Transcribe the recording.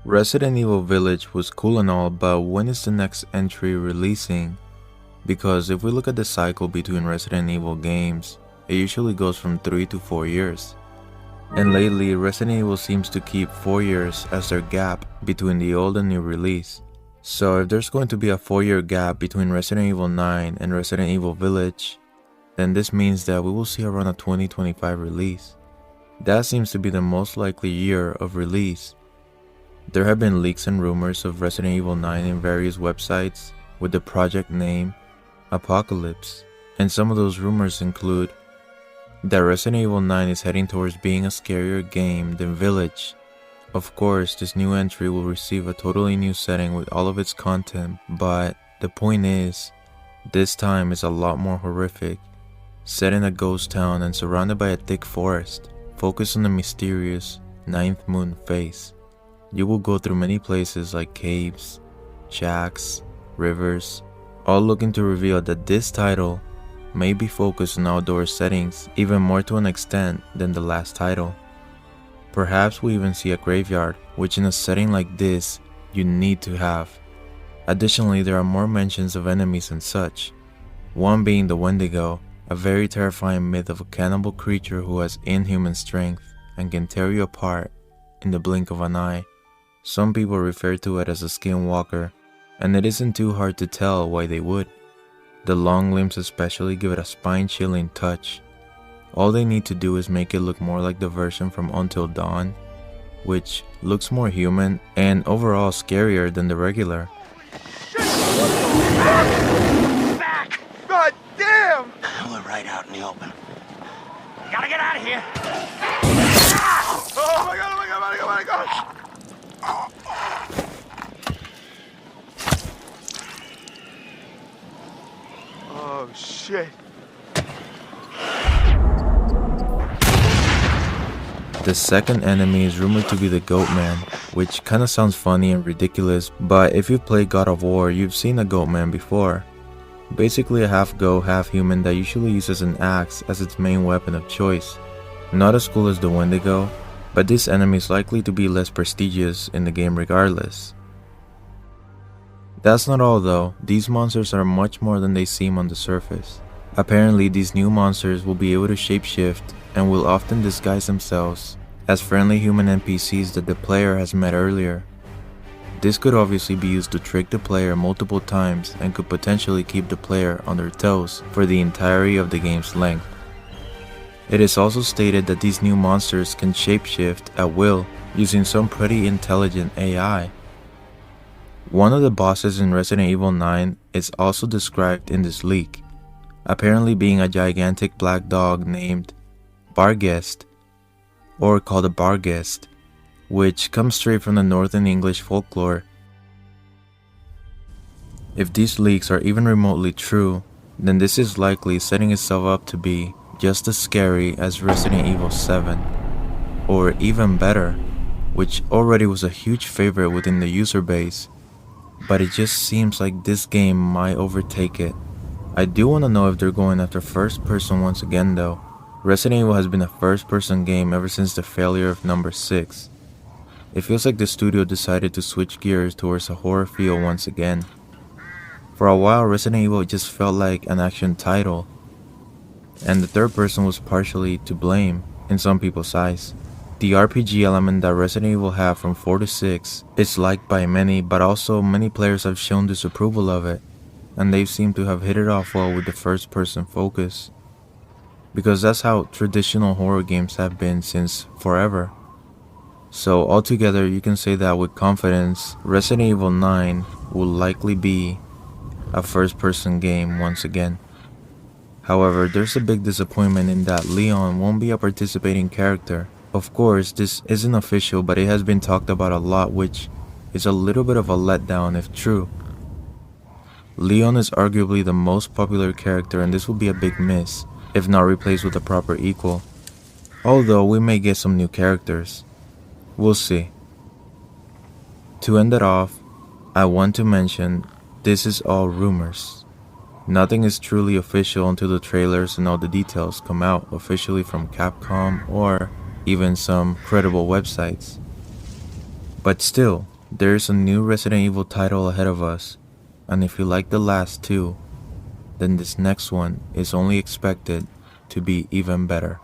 Resident Evil Village was cool and all, but when is the next entry releasing? Because if we look at the cycle between Resident Evil games, it usually goes from 3 to 4 years. And lately, Resident Evil seems to keep 4 years as their gap between the old and new release. So if there's going to be a 4-year gap between Resident Evil 9 and Resident Evil Village, then this means that we will see around a 2025 release. That seems to be the most likely year of release. There have been leaks and rumors of Resident Evil 9 in various websites with the project name Apocalypse, and some of those rumors include that Resident Evil 9 is heading towards being a scarier game than Village. Of course, this new entry will receive a totally new setting with all of its content, but the point is, this time is a lot more horrific, set in a ghost town and surrounded by a thick forest, focused on the mysterious Ninth Moon face. You will go through many places like caves, shacks, rivers, all looking to reveal that this title may be focused on outdoor settings even more to an extent than the last title. Perhaps we even see a graveyard, which in a setting like this, you need to have. Additionally, there are more mentions of enemies and such, one being the Wendigo, a very terrifying myth of a cannibal creature who has inhuman strength and can tear you apart in the blink of an eye. Some people refer to it as a skinwalker, and it isn't too hard to tell why they would. The long limbs especially give it a spine-chilling touch. All they need to do is make it look more like the version from Until Dawn, which looks more human and overall scarier than the regular. Back! God damn! We're right out in the open. Gotta get out of here! Oh my god, oh my god, oh my god, oh my god! Oh shit. The second enemy is rumored to be the Goatman, which kinda sounds funny and ridiculous, but if you've played God of War, you've seen a Goatman before. Basically a half goat, half human that usually uses an axe as its main weapon of choice. Not as cool as the Wendigo, but this enemy is likely to be less prestigious in the game regardless. That's not all though, these monsters are much more than they seem on the surface. Apparently these new monsters will be able to shapeshift and will often disguise themselves as friendly human NPCs that the player has met earlier. This could obviously be used to trick the player multiple times and could potentially keep the player on their toes for the entirety of the game's length. It is also stated that these new monsters can shapeshift at will using some pretty intelligent AI. One of the bosses in Resident Evil 9 is also described in this leak, apparently being a gigantic black dog named Barghest, or called a Barghest, which comes straight from the Northern English folklore. If these leaks are even remotely true, then this is likely setting itself up to be just as scary as Resident Evil 7, or even better, which already was a huge favorite within the user base, but it just seems like this game might overtake it. I do want to know if they're going after first person once again though. Resident Evil has been a first person game ever since the failure of number 6. It feels like the studio decided to switch gears towards a horror feel once again. For a while Resident Evil just felt like an action title, and the third person was partially to blame in some people's eyes. The RPG element that Resident Evil had from 4 to 6 is liked by many, but also many players have shown disapproval of it, and they seem to have hit it off well with the first person focus. Because that's how traditional horror games have been since forever. So altogether you can say that with confidence, Resident Evil 9 will likely be a first person game once again. However, there's a big disappointment in that Leon won't be a participating character. Of course, this isn't official, but it has been talked about a lot, which is a little bit of a letdown if true. Leon is arguably the most popular character, and this will be a big miss if not replaced with a proper equal. Although we may get some new characters. We'll see. To end it off, I want to mention this is all rumors. Nothing is truly official until the trailers and all the details come out officially from Capcom or even some credible websites. But still, There's a new Resident Evil title ahead of us, and if you like the last two, then this next one is only expected to be even better.